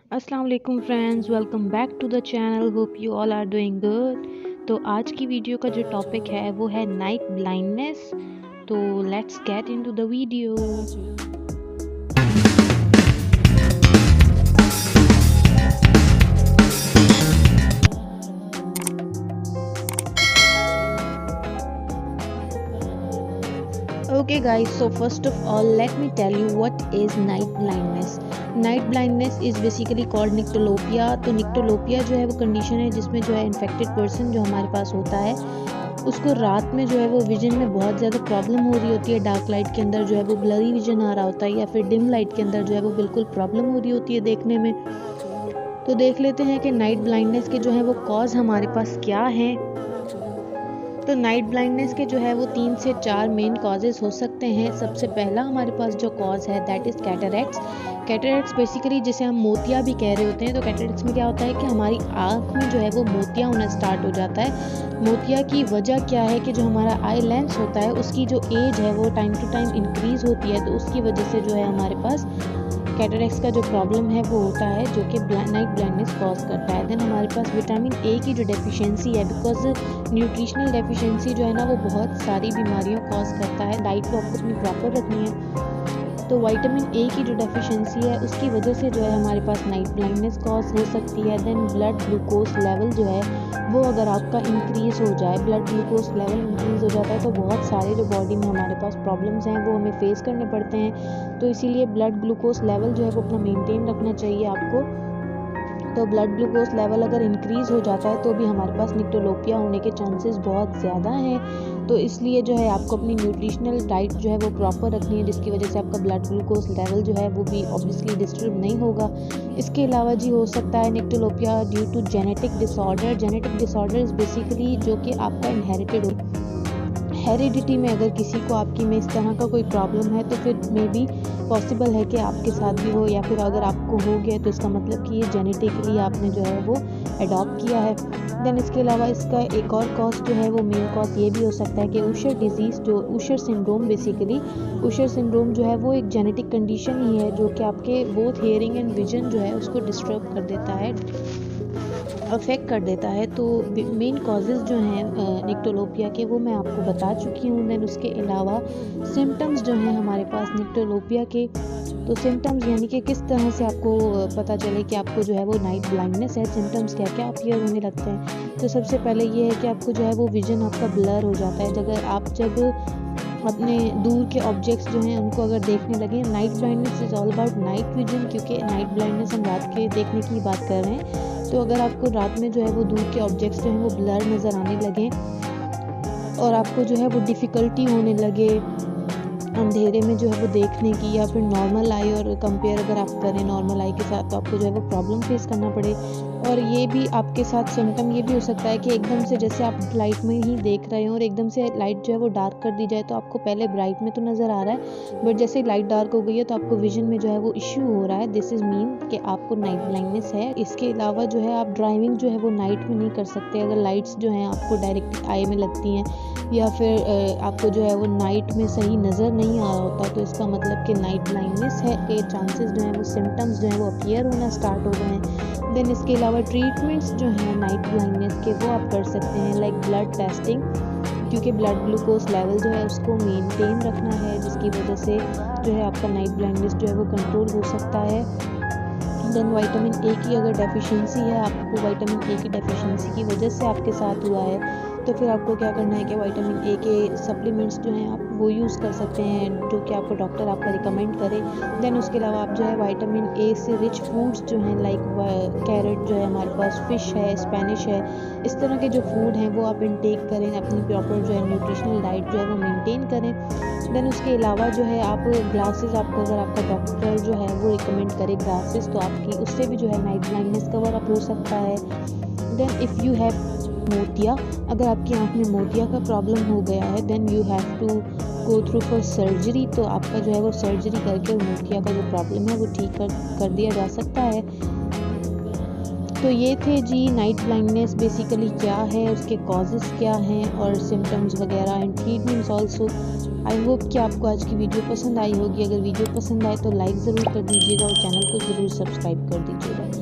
अस्सलाम वालेकुम friends, welcome back to the channel. Hope you all are doing good. तो आज की वीडियो का जो टॉपिक है वो है नाइट ब्लाइंडनेस। तो let's get into the video. Okay guys, so first of all let me tell you what is night blindness. Night blindness is basically called nyctalopia। तो nyctalopia जो है वो कंडीशन है जिसमें जो है इन्फेक्टेड पर्सन जो हमारे पास होता है उसको रात में जो है वो विजन में बहुत ज़्यादा प्रॉब्लम हो रही होती है। डार्क लाइट के अंदर जो है वो ब्लरी विजन आ रहा होता है या फिर डिम लाइट के अंदर जो है वो बिल्कुल प्रॉब्लम हो रही होती है देखने में। तो देख लेते हैं कि नाइट ब्लाइंडनेस के जो है वो कॉज हमारे पास क्या है। तो नाइट ब्लाइंडनेस के जो है वो 3 से 4 मेन कॉजेज़ हो सकते हैं। सबसे पहला हमारे पास जो कॉज है that is cataracts. Cataracts basically जिसे हम मोतिया भी कह रहे होते हैं। तो कैटरैक्ट्स में क्या होता है कि हमारी आँख में जो है वो मोतिया होना स्टार्ट हो जाता है। मोतिया की वजह क्या है कि जो हमारा आई लेंस होता है उसकी जो एज है वो टाइम टू टाइम इंक्रीज़ होती है। तो उसकी वजह से जो है हमारे पास कैटरैक्ट्स का जो प्रॉब्लम है वो होता है जो कि नाइट ब्लाइंडनेस कॉज करता है। देन हमारे पास विटामिन ए की जो डेफिशिएंसी है, बिकॉज न्यूट्रिशनल डेफिशिएंसी जो है ना वो बहुत सारी बीमारियों कॉज करता है। डाइट को आपको अपनी प्रॉपर रखनी है। तो विटामिन ए की जो डेफिशिएंसी है उसकी वजह से जो है हमारे पास नाइट ब्लाइंडनेस कॉज हो सकती है। देन ब्लड ग्लूकोज लेवल जो है वो अगर आपका इंक्रीज़ हो जाए, ब्लड ग्लूकोज लेवल इंक्रीज़ हो जाता है तो बहुत सारे जो बॉडी में हमारे पास प्रॉब्लम्स हैं वो हमें फेस करने पड़ते हैं। तो इसीलिए ब्लड ग्लूकोज लेवल जो है वो अपना मेंटेन रखना चाहिए आपको। तो ब्लड ग्लूकोज लेवल अगर इंक्रीज़ हो जाता है तो भी हमारे पास निक्टोलोपिया होने के चांसेस बहुत ज़्यादा हैं। तो इसलिए जो है आपको अपनी न्यूट्रिशनल डाइट जो है वो प्रॉपर रखनी है जिसकी वजह से आपका ब्लड ग्लूकोज लेवल जो है वो भी ऑब्वियसली डिस्टर्ब नहीं होगा। इसके अलावा जी हो सकता है nyctalopia due to genetic disorder. Genetic disorder is basically जो कि आपका इनहेरिटेड हो। हेरिडिटी में अगर किसी को आपकी में इस तरह का कोई प्रॉब्लम है तो फिर मे बी पॉसिबल है कि आपके साथ भी हो, या फिर अगर आपको हो गया तो इसका मतलब कि ये जेनेटिकली आपने जो है वो अडॉप्ट किया है। देन इसके अलावा इसका एक और कॉज जो है वो मेन कॉज ये भी हो सकता है कि उशर डिजीज़, जो उशर सिंड्रोम, बेसिकली उशर सिंड्रोम जो है वो एक जेनेटिक कंडीशन ही है जो कि आपके बोथ हियरिंग एंड विजन जो है उसको डिस्टर्ब कर देता है, अफेक्ट कर देता है। तो मेन कॉजेज़ जो हैं निक्टोलोपिया के वो मैं आपको बता चुकी हूँ। देन उसके अलावा सिम्टम्स जो हैं हमारे पास निक्टोलोपिया के, तो सिम्टम्स यानी कि किस तरह से आपको पता चले कि आपको जो है वो नाइट ब्लाइंडनेस है, सिम्टम्स क्या क्या अपीयर होने लगते हैं। तो सबसे पहले ये है कि आपको जो है वो विजन आपका ब्लर हो जाता है। अगर आप जब अपने दूर के ऑब्जेक्ट्स जो हैं उनको अगर देखने लगे, night blindness is all about night vision, क्योंकि नाइट ब्लाइंडनेस हम रात के देखने की बात कर रहे हैं। तो अगर आपको रात में जो है वो दूर के ऑब्जेक्ट्स जो हैं वो ब्लर नज़र आने लगे और आपको जो है वो डिफ़िकल्टी होने लगे अंधेरे में जो है वो देखने की, या फिर नॉर्मल आई और कंपेयर अगर आप करें नॉर्मल आई के साथ तो आपको जो है वो प्रॉब्लम फेस करना पड़े। और ये भी आपके साथ सिम्टम ये भी हो सकता है कि एकदम से जैसे आप लाइट में ही देख रहे हो और एकदम से लाइट जो है वो डार्क कर दी जाए, तो आपको पहले ब्राइट में तो नज़र आ रहा है बट जैसे लाइट डार्क हो गई है तो आपको विजन में जो है वो इश्यू हो रहा है। दिस इज़ मीन कि आपको नाइट ब्लाइंडनेस है। इसके अलावा जो है आप ड्राइविंग जो है वो नाइट में नहीं कर सकते अगर लाइट्स जो हैं आपको डायरेक्ट आई में लगती हैं, या फिर आपको जो है वो नाइट में सही नज़र नहीं आ रहा होता, तो इसका मतलब कि नाइट ब्लाइंडनेस है के चांसेस जो हैं वो सिम्टम्स जो हैं वो अपीयर होना स्टार्ट हो गए हैं। देन इसके अलावा ट्रीटमेंट्स जो हैं नाइट ब्लाइंडनेस के वो आप कर सकते हैं, लाइक ब्लड टेस्टिंग, क्योंकि ब्लड ग्लूकोज लेवल जो है उसको मेंटेन रखना है जिसकी वजह से जो है आपका नाइट ब्लाइंडनेस जो है वो कंट्रोल हो सकता है। देन विटामिन ए की अगर डेफिशिएंसी है, आपको विटामिन ए की डेफिशिएंसी की वजह से आपके साथ हुआ है, तो फिर आपको क्या करना है कि विटामिन ए के सप्लीमेंट्स जो हैं आप वो यूज़ कर सकते हैं जो कि आपको डॉक्टर आपका रिकमेंड करे। देन उसके अलावा आप जो है विटामिन ए से रिच फूड्स जो हैं लाइक कैरेट जो है हमारे पास, फ़िश है, स्पेनिश है, इस तरह के जो फूड हैं वो आप इनटेक करें, अपनी प्रॉपर जो है न्यूट्रिशनल डाइट जो है वो मेंटेन करें। देन उसके अलावा जो है आप ग्लासेस, आपको अगर आपका डॉक्टर जो है वो रिकमेंड करे ग्लासेस तो आपकी उससे भी जो है नाइट ब्लाइंडनेस कवर अप हो सकता है। देन इफ़ यू हैव मोतिया, अगर आपकी आँख में मोतिया का प्रॉब्लम हो गया है then you have to go through for surgery. तो आपका जो है वो सर्जरी करके मोतिया का जो प्रॉब्लम है वो ठीक कर दिया जा सकता है। तो ये थे जी नाइट ब्लाइंडनेस बेसिकली क्या है, उसके कॉजेज़ क्या हैं और सिम्टम्स वगैरह and treatments also. I hope कि आपको आज की वीडियो पसंद आई होगी। अगर वीडियो पसंद आए तो लाइक ज़रूर कर दीजिएगा और चैनल को ज़रूर सब्सक्राइब कर दीजिएगा।